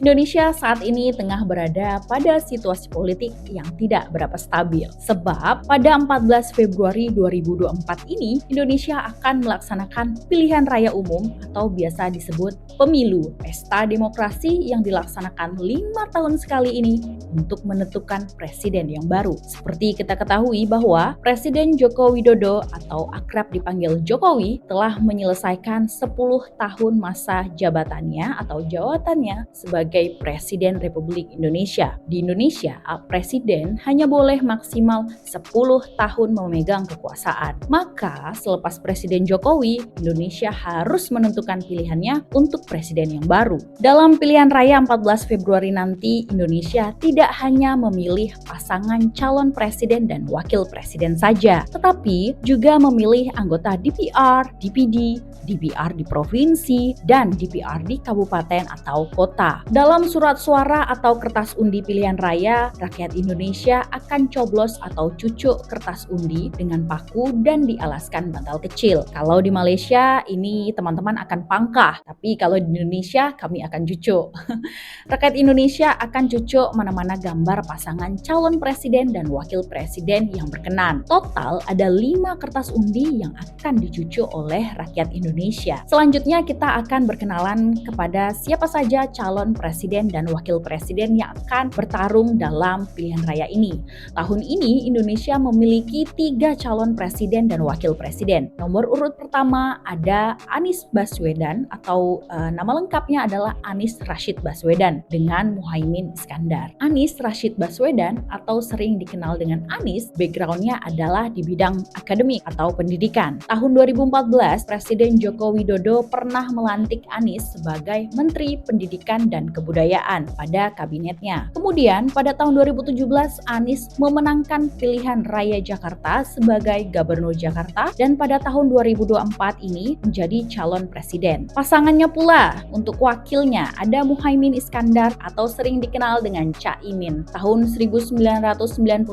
Indonesia saat ini tengah berada pada situasi politik yang tidak berapa stabil. Sebab pada 14 Februari 2024 ini, Indonesia akan melaksanakan pilihan raya umum atau biasa disebut pemilu, pesta demokrasi yang dilaksanakan 5 tahun sekali ini untuk menentukan presiden yang baru. Seperti kita ketahui bahwa Presiden Joko Widodo atau akrab dipanggil Jokowi telah menyelesaikan 10 tahun masa jabatannya atau jabatannya sebagai Presiden Republik Indonesia. Di Indonesia, Presiden hanya boleh maksimal 10 tahun memegang kekuasaan. Maka, selepas Presiden Jokowi, Indonesia harus menentukan pilihannya untuk presiden yang baru. Dalam pilihan raya 14 Februari nanti, Indonesia tidak hanya memilih pasangan calon presiden dan wakil presiden saja, tetapi juga memilih anggota DPR, DPD, DPR di provinsi, dan DPR di kabupaten atau kota. Dalam surat suara atau kertas undi pilihan raya, rakyat Indonesia akan coblos atau cucuk kertas undi dengan paku dan dialaskan bantal kecil. Kalau di Malaysia, ini teman-teman akan pangkah, tapi kalau di Indonesia, kami akan cucuk. Rakyat Indonesia akan cucuk mana-mana gambar pasangan calon presiden dan wakil presiden yang berkenan. Total ada 5 kertas undi yang akan dicucuk oleh rakyat Indonesia. Selanjutnya kita akan berkenalan kepada siapa saja calon presiden dan wakil presiden yang akan bertarung dalam pilihan raya ini. Tahun ini Indonesia memiliki 3 calon presiden dan wakil presiden. Nomor urut pertama ada Anies Baswedan atau nama lengkapnya adalah Anies Rashid Baswedan dengan Muhaimin Iskandar. Anies Rashid Baswedan atau sering dikenal dengan Anies, backgroundnya adalah di bidang akademik atau pendidikan. Tahun 2014, Presiden Joko Widodo pernah melantik Anies sebagai Menteri Pendidikan dan Kebudayaan pada kabinetnya. Kemudian pada tahun 2017, Anies memenangkan pilihan raya Jakarta sebagai Gubernur Jakarta dan pada tahun 2024 ini menjadi calon presiden. Pasangannya pula untuk wakilnya ada Muhaimin Iskandar atau sering dikenal dengan Caimin. Tahun 1998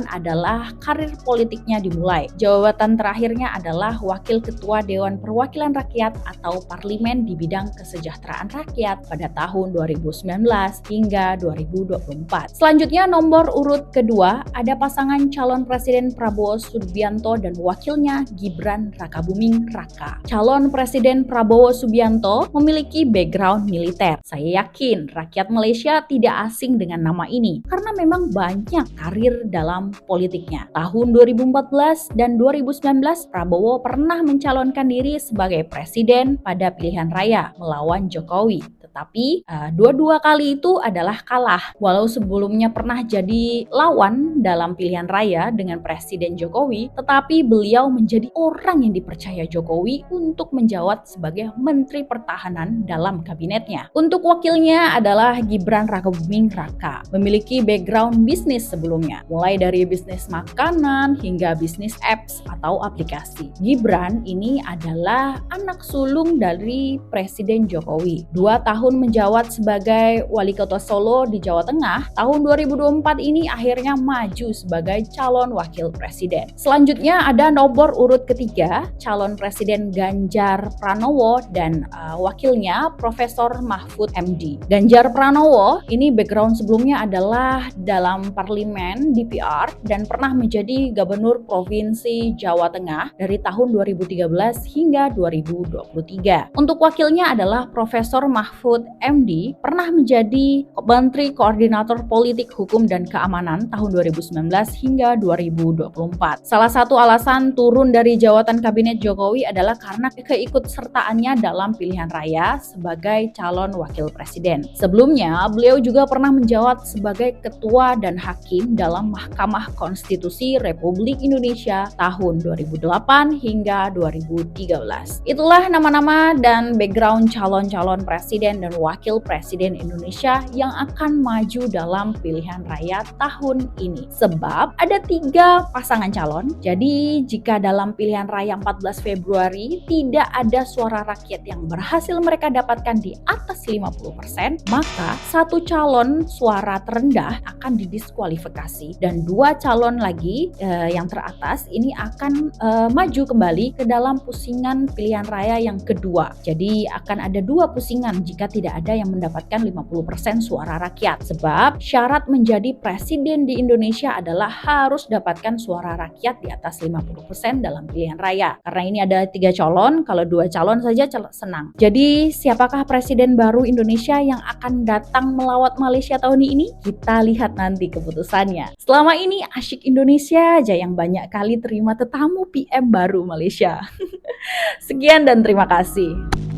adalah karir politiknya dimulai. Jabatan terakhirnya adalah Wakil Ketua Dewan Perwakilan Rakyat atau Parlemen di bidang kesejahteraan rakyat pada tahun 2019 hingga 2024. Selanjutnya nomor urut kedua ada pasangan calon presiden Prabowo Subianto dan wakilnya Gibran Rakabuming Raka. Calon presiden Prabowo Subianto memiliki background militer. Saya yakin rakyat Malaysia tidak asing dengan nama ini karena memang banyak karir dalam politiknya. Tahun 2014 dan 2019 Prabowo pernah mencalonkan diri sebagai presiden pada pilihan raya melawan Jokowi. Tetapi dua-dua kali itu adalah kalah. Walau sebelumnya pernah jadi lawan dalam pilihan raya dengan Presiden Jokowi, tetapi beliau menjadi orang yang dipercaya Jokowi untuk menjabat sebagai Menteri Pertahanan dalam kabinetnya. Untuk wakilnya adalah Gibran Rakabuming Raka, memiliki background bisnis sebelumnya, mulai dari bisnis makanan hingga bisnis apps atau aplikasi. Gibran ini adalah anak sulung dari Presiden Jokowi. 2 tahun menjabat sebagai Wali Kota Solo di Jawa Tengah, tahun 2024 ini akhirnya maju sebagai calon wakil presiden. Selanjutnya ada nomor urut ketiga, calon presiden Ganjar Pranowo dan wakilnya Profesor Mahfud MD. Ganjar Pranowo ini background sebelumnya adalah dalam parlemen DPR dan pernah menjadi gubernur provinsi Jawa Tengah dari tahun 2013 hingga 2023. Untuk wakilnya adalah Profesor Mahfud MD, pernah menjadi Menteri Koordinator Politik Hukum dan Keamanan tahun 2019 hingga 2024. Salah satu alasan turun dari jabatan kabinet Jokowi adalah karena keikutsertaannya dalam pilihan raya sebagai calon wakil presiden. Sebelumnya, beliau juga pernah menjabat sebagai ketua dan hakim dalam Mahkamah Konstitusi Republik Indonesia tahun 2008 hingga 2013. Itulah nama-nama dan background calon-calon presiden dan wakil presiden Indonesia yang akan maju dalam pilihan raya tahun ini. Sebab ada 3 pasangan calon, jadi jika dalam pilihan raya 14 Februari tidak ada suara rakyat yang berhasil mereka dapatkan di atas 50%, maka satu calon suara terendah akan didiskualifikasi dan 2 calon lagi yang teratas ini akan maju kembali ke dalam pusingan pilihan raya yang kedua. Jadi akan ada 2 pusingan jika tidak ada yang mendapatkan mendapatkan 50% suara rakyat. Sebab syarat menjadi presiden di Indonesia adalah harus dapatkan suara rakyat di atas 50% dalam pilihan raya. Karena ini ada 3 calon, kalau 2 calon saja senang. Jadi siapakah presiden baru Indonesia yang akan datang melawat Malaysia tahun ini? Kita lihat nanti keputusannya. Selama ini Asyik Indonesia aja yang banyak kali terima tetamu PM baru Malaysia. Sekian dan terima kasih.